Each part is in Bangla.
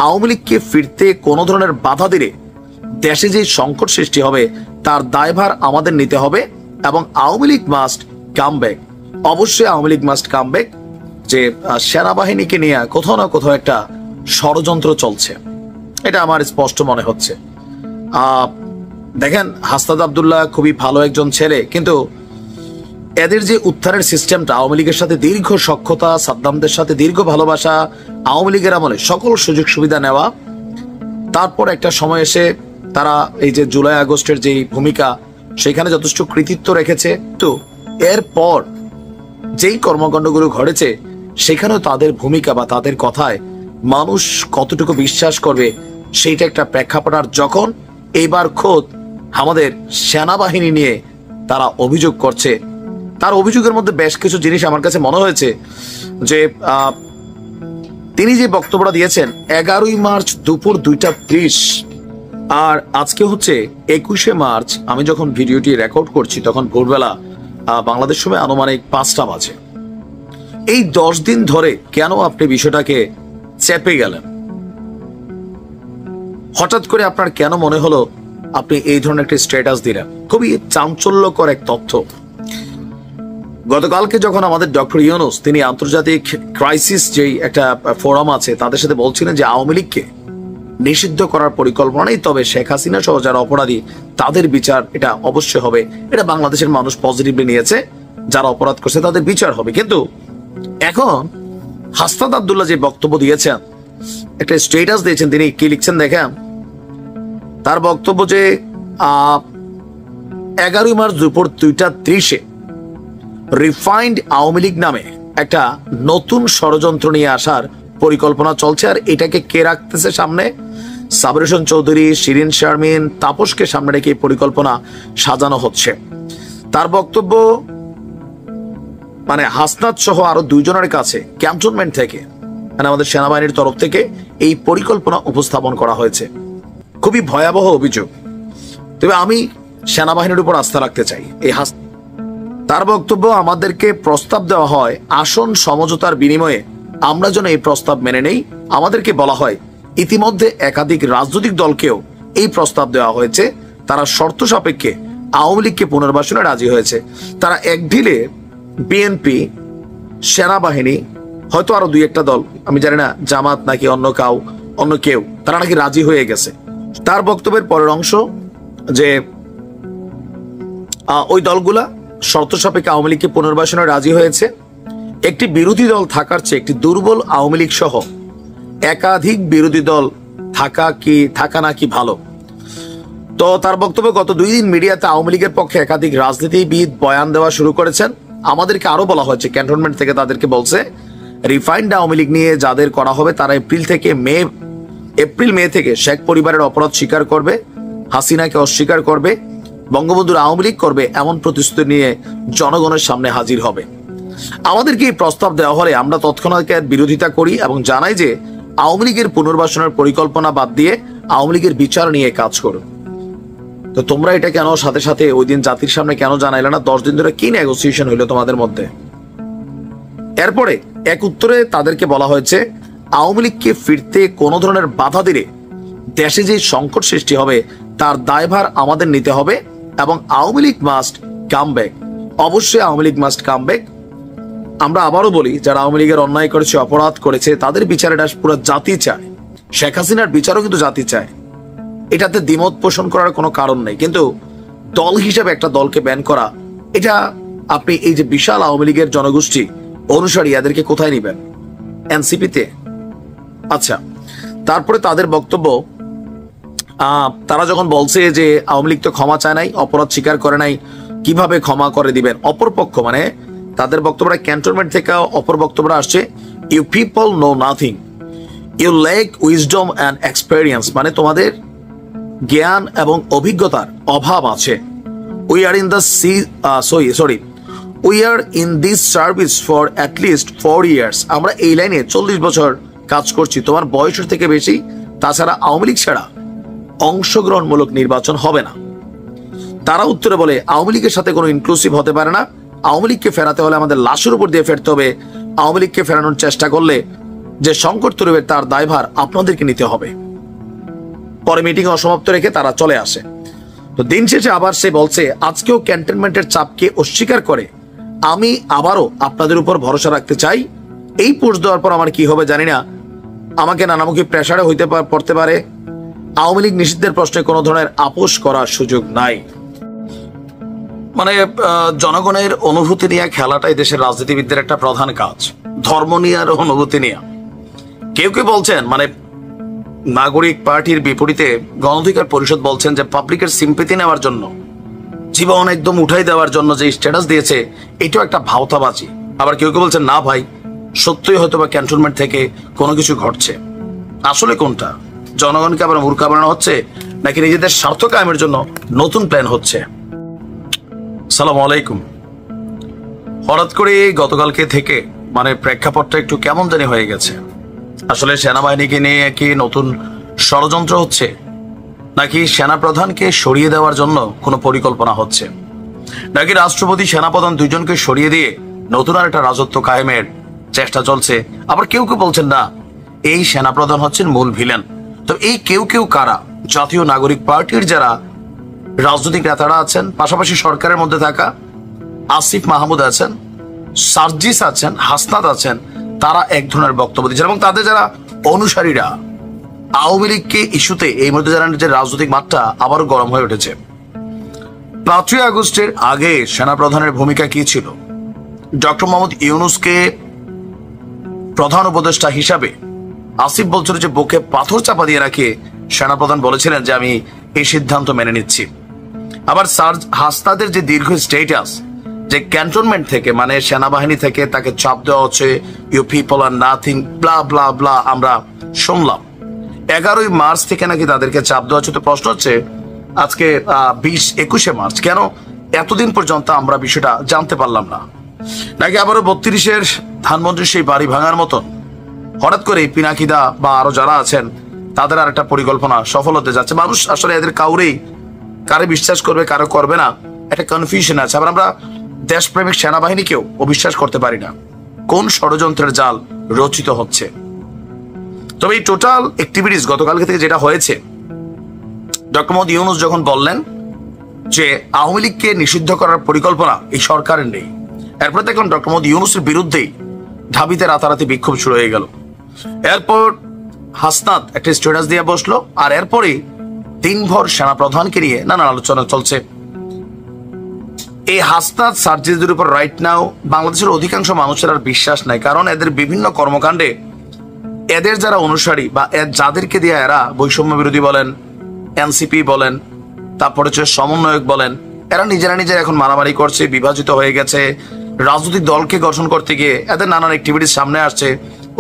আওয়ামী লীগকে ফিরতে কোনো ধরনের বাধা দিলে দেশে যে সংকট সৃষ্টি হবে তার দায়ভার আমাদের নিতে হবে এবং Awami League must come back. অবশ্যই Awami League must come back. যে সেনাবাহিনীকে নিয়ে কোথাও না কোথাও একটা ষড়যন্ত্র চলছে, এটা আমার স্পষ্ট মনে হচ্ছে। দেখেন, হাসনাত আব্দুল্লাহ খুবই ভালো একজন ছেলে, কিন্তু এদের যে উত্থানের সিস্টেমটা, আওয়ামী লীগের সাথে দীর্ঘ সখ্যতা, সাদ্দামদের সাথে দীর্ঘ ভালোবাসা, আওয়ামী লীগের আমলে সকল সুযোগ সুবিধা নেওয়া, তারপর একটা সময় এসে তারা এই যে জুলাই আগস্টের যে ভূমিকা সেখানে যথেষ্ট কৃতিত্ব রেখেছে। তো এরপর যেই কর্মকাণ্ডগুলো ঘটেছে সেখানেও তাদের ভূমিকা বা তাদের কথায় মানুষ কতটুকু বিশ্বাস করবে সেইটা একটা প্রেক্ষাপট। আর যখন এইবার খোদ আমাদের সেনাবাহিনী নিয়ে তারা অভিযোগ করছে, তার অভিযোগের মধ্যে বেশ কিছু জিনিস আমার কাছে মনে হয়েছে। যে তিনি যে বক্তব্যটা দিয়েছেন 11ই মার্চ দুপুর 2:30, আর আজকে হচ্ছে 21শে মার্চ। আমি যখন ভিডিওটি রেকর্ড করছি তখন ভোরবেলা বাংলাদেশ সময় আনুমানিক 5টা বাজে। এই 10 দিন ধরে কেন আপনি বিষয়টাকে চেপে গেলেন? হঠাৎ করে আপনার কেন মনে হলো আপনি এই ধরনের একটা স্ট্যাটাস দিলেন? খুবই চাঞ্চল্যকর এক তথ্য। গতকালকে যখন আমাদের ডক্টর ইউনূস তিনি আন্তর্জাতিক ক্রাইসিস যেই একটা ফোরাম আছে তাদের সাথে বলছিলেন যে আওয়ামী লীগকে নিষিদ্ধ করার পরিকল্পনা নেই, তবে শেখ হাসিনা সহ যারা অপরাধী তাদের বিচার এটা অবশ্যই হবে। এটা বাংলাদেশের মানুষ পজিটিভলি নিয়েছে, যারা অপরাধ করছে তাদের বিচার হবে। কিন্তু এখন হাসনাত আব্দুল্লাহ যে বক্তব্য দিয়েছেন, একটা স্ট্যাটাস দিয়েছেন, তিনি কি লিখছেন দেখেন। তার বক্তব্য যে 11ই মার্চ দুপুর 2:30 রিফাইন্ড আওয়ামী লীগ নামে একটা নতুন ষড়যন্ত্র নিয়ে আসার পরিকল্পনা চলছে। আর এটাকে কে রাখতেছে সামনে? সাবির হোসেন চৌধুরী, শিরিন শারমিন, তাপসকে সামনে রেখে পরিকল্পনা সাজানো হচ্ছে। তার বক্তব্য মানে হাসনাত সহ আরো 2 জনের কাছে ক্যান্টনমেন্ট থেকে মানে আমাদের সেনাবাহিনীর তরফ থেকে এই পরিকল্পনা উপস্থাপন করা হয়েছে। খুবই ভয়াবহ অভিযোগ। তবে আমি সেনাবাহিনীর উপর আস্থা রাখতে চাই। তার বক্তব্য, আমাদেরকে প্রস্তাব দেওয়া হয় আসন সমঝোতার বিনিময়ে আমরা যেন এই প্রস্তাব মেনে নেই। আমাদেরকে বলা হয় ইতিমধ্যে একাধিক রাজনৈতিক দলকেও এই প্রস্তাব দেওয়া হয়েছে, তারা শর্ত সাপেক্ষে আওয়ামী লীগকে পুনর্বাসনে রাজি হয়েছে। তারা এক ঢিলে বিএনপি, সেনাবাহিনী, হয়তো আরো 2-1টা দল, আমি জানি না জামাত নাকি অন্য কেউ, তারা নাকি রাজি হয়ে গেছে। তার বক্তব্যের পরের অংশ যে ওই দলগুলা শর্ত সাপেক্ষে আওয়ামী লীগকে পুনর্বাসনে রাজি হয়েছে। একটি বিরোধী দল থাকার চেয়ে একটি দুর্বল আওয়ামী লীগ সহ একাধিক বিরোধী দল থাকা নাকি ভালো। তো তার বক্তব্য, গত 2 দিন মিডিয়াতে আওয়ামী লীগের পক্ষে একাধিক রাজনীতিবিদ বয়ান দেওয়া শুরু করেছেন। আমাদেরকে আরো বলা হয়েছে, ক্যান্টনমেন্ট থেকে তাদেরকে বলছে রিফাইন্ড আওয়ামী লীগ নিয়ে যাদের করা হবে তারা এপ্রিল মে থেকে শেখ পরিবারের অপরাধ স্বীকার করবে, হাসিনাকে অস্বীকার করবে, বঙ্গবন্ধুর আওয়ামী লীগ করবে, এমন প্রতিশ্রুতি নিয়ে জনগণের সামনে হাজির হবে। আমাদেরকে এই প্রস্তাব দেওয়া হলে আমরা তৎক্ষণাৎ বিরোধিতা করি এবং জানাই যে আওয়ামী লীগের পুনর্বাসনের পরিকল্পনা বাদ দিয়ে আওয়ামী লীগের বিচার নিয়ে কাজ করো। তো তোমরা এটা কেন সাথে সাথে ওই দিন জাতির সামনে কেন জানাইলে না? 10 দিন ধরে কি নেগোসিয়েশন হইলো তোমাদের মধ্যে? এরপরে এক উত্তরে তাদেরকে বলা হয়েছে আওয়ামী লীগকে ফিরতে কোনো ধরনের বাধা দিলে দেশে যে সংকট সৃষ্টি হবে তার দায়ভার আমাদের নিতে হবে এবং Awami League must come back. অবশ্যই Awami League must come back. আমরা আবারও বলি, যারা আওয়ামী লীগের অন্যায় করেছে, অপরাধ করেছে, তাদের বিচার এটা পুরো জাতি চায়। শেখ হাসিনার বিচারও কিন্তু জাতি চায়, এটাতে দ্বিমত পোষণ করার কোনো কারণ নেই। কিন্তু দল হিসেবে একটা দলকে ব্যান করা, এটা আপনি এই যে বিশাল আওয়ামী লীগের জনগোষ্ঠী অনুসারী এদেরকে কোথায় নিবেন? এনসিপিতে? আচ্ছা, তারপরে তাদের বক্তব্য, তারা যখন বলছে যে আওয়ামী লীগ তো ক্ষমা চায় নাই, অপরাধ স্বীকার করে নাই, কিভাবে ক্ষমা করে দিবেন? অপরপক্ষ মানে তাদের বক্তব্যটা ক্যান্টনমেন্ট থেকে অপর বক্তব্যটা আসছে, you people know nothing, you lack wisdom and experience, মানে তোমাদের জ্ঞান এবং অভিজ্ঞতার অভাব আছে। We are in this service for at least 4 years, আমরা এই লাইনে 40 বছর কাজ করছি, তোমার বয়সের থেকে বেশি। তাছাড়া আওয়ামী লীগ ছাড়া অংশগ্রহণমূলক নির্বাচন হবে না। তারা উত্তরে বলে আওয়ামী লীগের সাথে কোনো ইনক্লুসিভ হতে পারে না, আওয়ামী লীগকে ফেরাতে হলে আমাদের লাশের উপর দিয়ে ফেরতে হবে, আওয়ামী লীগকে ফেরানোর চেষ্টা করলে যে সংকট তৈরি হবে তার দায়ভার আপনাদেরকে নিতে হবে। পরে মিটিং অসমাপ্ত রেখে তারা চলে আসে। তো দিন শেষে আবার সে বলছে, আজকেও ক্যান্টনমেন্টের চাপকে অস্বীকার করে আমি আবারও আপনাদের উপর ভরসা রাখতে চাই। এই পোস্ট দেওয়ার পর আমার কি হবে জানি না, আমাকে নানামুখী প্রেসারে পড়তে পারে। আওয়ামী লীগ নিষিদ্ধের প্রশ্নে কোনো ধরনের আপোষ করার সুযোগ নাই। মানে জনগণের অনুভূতি নিয়ে খেলাটাই দেশের রাজনীতিবিদদের একটা প্রধান কাজ, ধর্ম নিয়ে আর অনুভূতি নিয়ে। কেউ কেউ বলছেন, মানে নাগরিক পার্টির বিপরীতে গণ অধিকার পরিষদ বলছেন যে পাবলিকের সিম্পেথি নেওয়ার জন্য, জীবন একদম উঠাই দেওয়ার জন্য যে স্ট্যাটাস দিয়েছে এটাও একটা ভাওতাবাজি। আবার কেউ কেউ বলছেন, না ভাই, সত্যই হয়তো বা ক্যান্টনমেন্ট থেকে কোনো কিছু ঘটছে। আসলে কোনটা? জনগণকে আবার মূর্খা বানানো হচ্ছে, নাকি নিজেদের স্বার্থ কায়েমের জন্য নতুন প্ল্যান হচ্ছে? আসসালামু আলাইকুম। হঠাৎ করে গতকালকে থেকে মানে প্রেক্ষাপটটা একটু কেমন জানি হয়ে গেছে। আসলে সেনাবাহিনীকে নিয়ে কি নতুন ষড়যন্ত্র হচ্ছে, নাকি সেনাপ্রধানকে সরিয়ে দেওয়ার জন্য কোনো পরিকল্পনা হচ্ছে, নাকি রাষ্ট্রপতি সেনাপ্রধান দুইজনকে সরিয়ে দিয়ে নতুন আর একটা রাজত্ব কায়েমের চেষ্টা চলছে? আবার কেউ কেউ বলছেন, না, এই সেনাপ্রধান হচ্ছেন মূল ভিলেন। তো এই কেউ কেউ কারা? জাতীয় নাগরিক পার্টির যারা রাজনৈতিক নেতারা আছেন, পাশাপাশি সরকারের মধ্যে থাকা আসিফ মাহমুদ আছেন, সার্জিস আছেন, হাসনাত আছেন, তারা এক ধরনের বক্তব্য দিচ্ছেন। এবং তাদের যারা অনুসারীরা আওয়ামী লীগকে ইস্যুতে এই মধ্যে যারা নিজের রাজনৈতিক মাঠটা আবারও গরম হয়ে উঠেছে। 5ই আগস্টের আগে সেনাপ্রধানের ভূমিকা কি ছিল? ডক্টর মোহাম্মদ ইউনূসকে প্রধান উপদেষ্টা হিসাবে আসিফ বলছিল যে বুকে পাথর চাপা দিয়ে রাখে সেনাপ্রধান বলেছিলেন যে আমি এই সিদ্ধান্ত মেনে নিচ্ছি। আবার হাসনাদের যে দীর্ঘ স্টেটাস, যে ক্যান্টনমেন্ট থেকে মানে সেনাবাহিনী থেকে তাকে চাপ দেওয়া হচ্ছে, ইউ পিপল আর নাথিং ব্লা ব্লা ব্লা, আমরা শুনলাম। 11ই মার্চ থেকে নাকি তাদেরকে চাপ দেওয়া হচ্ছে। তো প্রশ্ন হচ্ছে, আজকে 21শে মার্চ, কেন এতদিন পর্যন্ত আমরা বিষয়টা জানতে পারলাম না? নাকি আবারও 32-এর ধানমন্ত্রীর সেই বাড়ি ভাঙার মতন হঠাৎ করে পিনাকিদা বা আরো যারা আছেন তাদের আর একটা পরিকল্পনা সফল হতে যাচ্ছে? মানুষ আসলে এদের কারে বিশ্বাস করবে, কারো করবে না, একটা কনফিউশন আছে। আবার আমরা দেশপ্রেমিক সেনাবাহিনীকেও অবিশ্বাস করতে পারি না। কোন ষড়যন্ত্রের জাল রচিত হচ্ছে? তবে এই টোটাল অ্যাক্টিভিটিস গতকালকে থেকে যেটা হয়েছে, ডক্টর মোহাম্মদ ইউনূস যখন বললেন যে আওয়ামী লীগকে নিষিদ্ধ করার পরিকল্পনা এই সরকারের নেই, এরপর দেখলাম ডক্টর মোহাম্মদ ইউনূসের বিরুদ্ধেই ঢাবিতে রাতারাতি বিক্ষোভ শুরু হয়ে গেল। এরপর হাসনাত একটা স্ট্যাটাস দিয়ে বসলো, আর এরপরে দিনভর সেনাপ্রধানকে নিয়ে নানান আলোচনা চলছে। এই হাসনাত সার্জিসদের উপর রাইট নাও বাংলাদেশের অধিকাংশ মানুষের আর বিশ্বাস নাই, কারণ এদের বিভিন্ন কর্মকাণ্ডে এদের যারা অনুসারী বা যাদেরকে দিয়ে এরা বৈষম্য বিরোধী বলেন, এনসিপি বলেন, তারপরে হচ্ছে সমন্বয়ক বলেন, এরা নিজেরা এখন মারামারি করছে, বিভাজিত হয়ে গেছে। রাজনৈতিক দলকে গঠন করতে গিয়ে এদের নানান অ্যাক্টিভিটিস সামনে আসছে।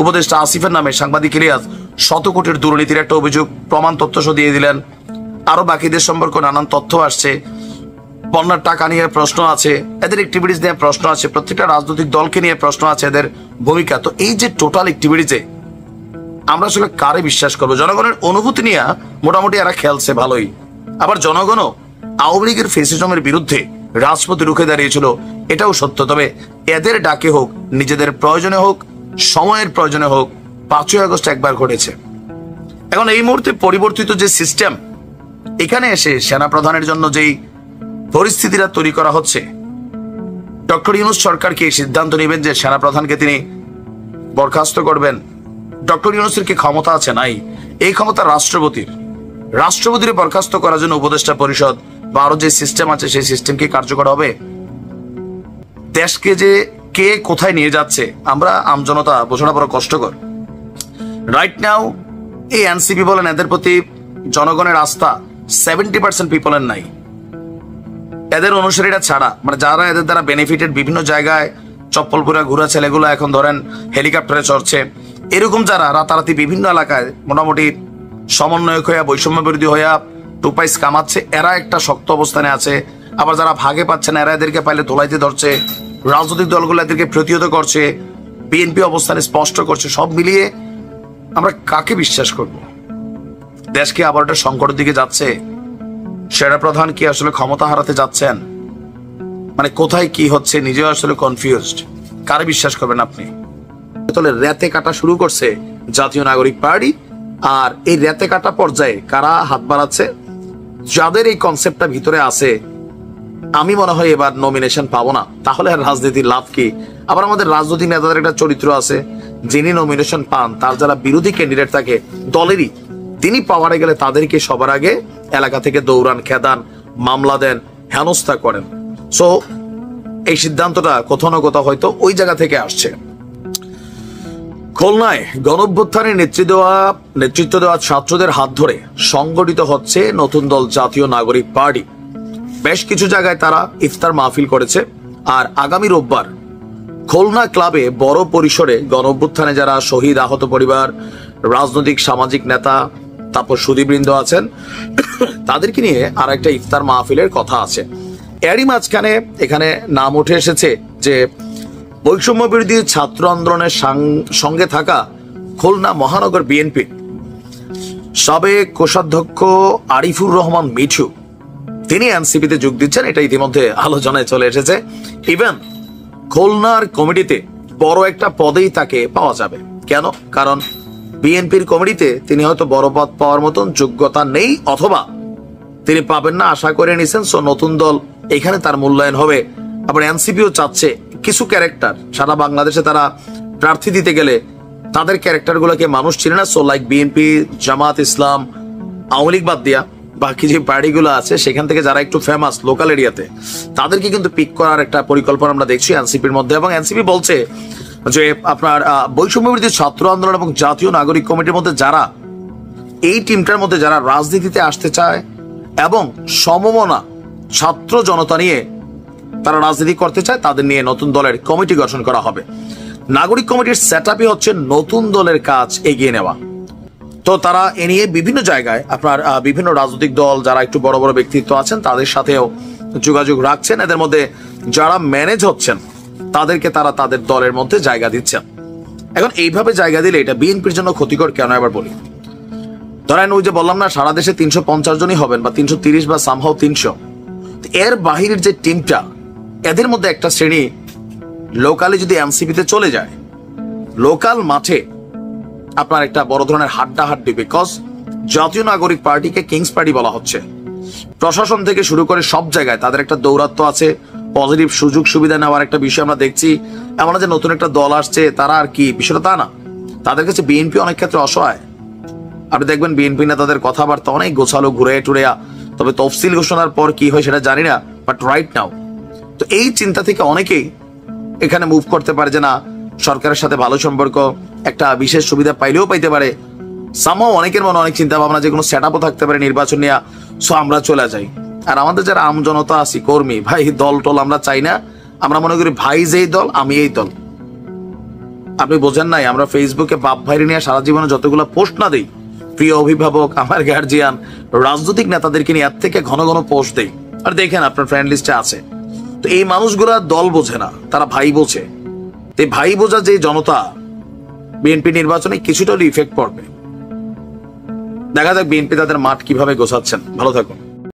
উপদেষ্টা আসিফের নামে সাংবাদিক ইলিয়াস 100 কোটির দুর্নীতির একটা অভিযোগ প্রমাণ তথ্য দিয়ে দিলেন। আরো বাকিদের সম্পর্কে নানান তথ্য আসছে। বন্যার টাকা নিয়ে প্রশ্ন আছে, এদের অ্যাক্টিভিটিস নিয়ে প্রশ্ন আছে, প্রত্যেকটা রাজনৈতিক দলকে নিয়ে প্রশ্ন আছে, এদের ভূমিকা। তো এই যে টোটাল অ্যাক্টিভিটিসে আমরা আসলে কারে বিশ্বাস করবো? জনগণের অনুভূতি নিয়ে মোটামুটি এরা খেলছে ভালোই। আবার জনগণও আওয়ামী লীগের ফেসিজমের বিরুদ্ধে রাজপথে রুখে দাঁড়িয়েছিল, এটাও সত্য। তবে এদের ডাকে হোক, নিজেদের প্রয়োজনে হোক, সময়ের প্রয়োজনে হোক, 5ই আগস্ট একবার ঘটেছে। এখন এই মুহূর্তে পরিবর্তিত যে সিস্টেম, এখানে এসে সেনাপ্রধানের জন্য যেই পরিস্থিতিটা তৈরি করা হচ্ছে, ডক্টর ইউনূস সরকারকে সিদ্ধান্ত নেবেন যে সেনাপ্রধানকে তিনি বরখাস্ত করবেন। ডক্টর ইউনূসের কি ক্ষমতা আছে? নাই। এই ক্ষমতা রাষ্ট্রপতির বরখাস্ত করার জন্য উপদেষ্টা পরিষদ বা আরো যে সিস্টেম আছে সেই সিস্টেম কি কার্যকর হবে? দেশকে যে কে কোথায় নিয়ে যাচ্ছে আমরা আমজনতা বোঝানো বড় কষ্টকর। রাইট নাও এই এনসিপি বলেন, এদের প্রতি জনগণের আস্থা 70% পিপলের নাই। এদের অনুসারীরা ছাড়া, মানে যারা এদের দ্বারা বেনিফিটেড, বিভিন্ন জায়গায় চপ্পল পুরা ঘুরা ছেলেগুলো এখন ধরেন হেলিকপ্টারে চড়ছে, এরকম যারা রাতারাতি বিভিন্ন এলাকায় মোটামুটি সমন্বয়ক হইয়া, বৈষম্য বিরোধী হইয়া টুপাইস কামাচ্ছে, এরা একটা শক্ত অবস্থানে আছে। আবার যারা ভাগে পাচ্ছে না, এরা এদেরকে পাইলে ধোলাইতে ধরছে, রাজনৈতিক দলগুলো এদেরকে প্রতিহত করছে, বিএনপি অবস্থানে স্পষ্ট করছে। সব মিলিয়ে আমরা কাকে বিশ্বাস করব? দেশকে আবার একটা সংকটের দিকে যাচ্ছে। সেনাপ্রধান কি আসলে ক্ষমতা হারাতে যাচ্ছেন? মানে কোথায় কি হচ্ছে নিজেও আসলে কনফিউজড। কারে বিশ্বাস করবেন আপনি? তাহলে রাতে কাটা শুরু করছে জাতীয় নাগরিক পার্টি। আর এই রেতে কাটা পর্যায়ে কারা হাত বাড়াচ্ছে, যাদের এই কনসেপ্টটা ভিতরে আছে, আমি মনে হয় এবার নমিনেশন পাবো না, তাহলে আর রাজনীতির লাভ কি? আবার আমাদের রাজনৈতিক নেতাদের একটা চরিত্র আছে, যিনি নমিনেশন পান তার যারা বিরোধী ক্যান্ডিডেট থাকে দলেরই, তিনি পাওয়ারে গেলে তাদেরকে সবার আগে এলাকা থেকে দৌড়ান, খেদান, মামলা দেন, হেনস্থা করেন। সো এই সিদ্ধান্তটা কোথাও না কোথাও হয়তো ওই জায়গা থেকে আসছে। খুলনায় গণঅভ্যুত্থানে নেতৃত্ব দেওয়া ছাত্রদের হাত ধরে সংগঠিত হচ্ছে নতুন দল জাতীয় নাগরিক পার্টি। বেশ কিছু জায়গায় তারা ইফতার মাহফিল করেছে। আর আগামী রোববার খুলনা ক্লাবে বড় পরিসরে গণঅভ্যুত্থানে যারা শহীদ, আহত পরিবার, রাজনৈতিক সামাজিক নেতা, তারপর সুধীবৃন্দ আছেন, তাদেরকে নিয়ে আর একটা ইফতার মাহফিলের কথা আছে। এরই মাঝখানে এখানে নাম উঠে এসেছে যে বৈষম্য বিরোধী ছাত্র আন্দোলনের সঙ্গে থাকা খুলনা মহানগর বিএনপি সাবেক কোষাধ্যক্ষ আরিফুর রহমান মিঠু, তিনি এনসিপিতে যোগ দিচ্ছেন। এটা ইতিমধ্যে আলোচনায় চলে এসেছে। ইভেন খুলনার কমিটিতে বড় একটা পদেই তাকে পাওয়া যাবে। কেন? কারণ বিএনপির কমিটিতে তিনি হয়তো বড় পদ পাওয়ার মতন যোগ্যতা নেই, অথবা তিনি পাবেন না, আশা করে নিছেন। সো নতুন দল, এখানে তার মূল্যায়ন হবে। আবার এনসিপিও চাচ্ছে কিছু ক্যারেক্টার, সারা বাংলাদেশে তারা প্রার্থী দিতে গেলে তাদের ক্যারেক্টার গুলোকে মানুষ চিনে না। সো লাইক বিএনপি, জামাত ইসলাম, আওয়ামী লীগ বাদ দিয়া বাকি যে পার্টিগুলো আছে সেখান থেকে যারা একটু ফেমাস লোকাল এরিয়াতে, তাদেরকে কিন্তু পিক করার একটা পরিকল্পনা আমরা দেখছি এনসিপির মধ্যে। এবং এনসিপি বলছে যে আপনার বৈষম্য বিরোধী ছাত্র আন্দোলন এবং জাতীয় নাগরিক কমিটির মধ্যে যারা, এই টিমটার মধ্যে যারা রাজনীতিতে আসতে চায় এবং সমমনা ছাত্র জনতা নিয়ে তারা রাজনীতি করতে চায়, তাদের নিয়ে নতুন দলের কমিটি গঠন করা হবে। নাগরিক কমিটির সেটআপই হচ্ছে নতুন দলের কাজ এগিয়ে নেওয়া। তো তারা এ নিয়ে বিভিন্ন জায়গায় আপনার বিভিন্ন রাজনৈতিক দল যারা একটু বড় বড় ব্যক্তিত্ব আছেন তাদের সাথেও যোগাযোগ রাখছেন। এদের মধ্যে যারা ম্যানেজ হচ্ছেন তাদেরকে তারা তাদের দলের মধ্যে জায়গা দিচ্ছেন। এখন এইভাবে জায়গা দিলে এটা বিএনপির জন্য ক্ষতিকর কেন এবার বলি। ধরেন ওই যে বললাম না, সারা দেশে 350 জনই হবেন বা 330 বা সামহাও 300, এর বাহিরের যে টিমটা, এদের মধ্যে একটা শ্রেণী লোকালে যদি এনসিপিতে চলে যায়, লোকাল মাঠে আপনার একটা বড় ধরনের হাড্ডাহাড্ডি, বিকজ জাতীয় নাগরিক পার্টিকে কিংস পার্টি বলা হচ্ছে। প্রশাসন থেকে শুরু করে সব জায়গায় তাদের একটা দৌরাত্ম্য আছে, পজিটিভ সুযোগ সুবিধা নেওয়ার একটা বিষয় আমরা দেখছি। এমন যে নতুন একটা দল আসছে, তারা আর কি বিষয়টা তা না, তাদের কাছে বিএনপি অনেক ক্ষেত্রে অসহায়। আপনি দেখবেন বিএনপি নেতাদের কথাবার্তা অনেক গোছালো, ঘুরে টুরেয়া, তবে তফসিল ঘোষণার পর কি হয় সেটা জানি না, বাট রাইট নাও তো এই চিন্তা থেকে অনেকেই এখানে মুভ করতে পারে যে না, সরকারের সাথে ভালো সম্পর্ক, একটা বিশেষ সুবিধা পাইলেও পাইতে পারে। সামহাও অনেকের মনে অনেক চিন্তা ভাবনা যে কোনো সেটআপও থাকতে পারে নির্বাচন নিয়ে, সো আমরা চলে যাই। আর আমাদের যারা আম জনতা আছি, কর্মী, ভাই দল টল আমরা চাই না। আমরা মনে করি ভাই যেই দল আমি এই দল। আপনি বোঝেন নাই, আমরা ফেসবুকে বাপ ভাইরে নিয়ে সারা জীবনে যতগুলো পোস্ট না দিই, প্রিয় অভিভাবক, আমার গার্জিয়ান, রাজনৈতিক নেতাদেরকে নিয়ে এর থেকে ঘন ঘন পোস্ট দেই। আর দেখেন আপনার ফ্রেন্ড লিস্টে আছে। তো এই মানুষগুলা দল বোঝে না, তারা ভাই বোঝে। এই ভাই বোঝা যে জনতা বিএনপি নির্বাচনে কিছুটা ইফেক্ট পড়বে। দেখা যাক বিএনপি তাদের মাঠ কিভাবে গোছাচ্ছেন। ভালো থাকুন।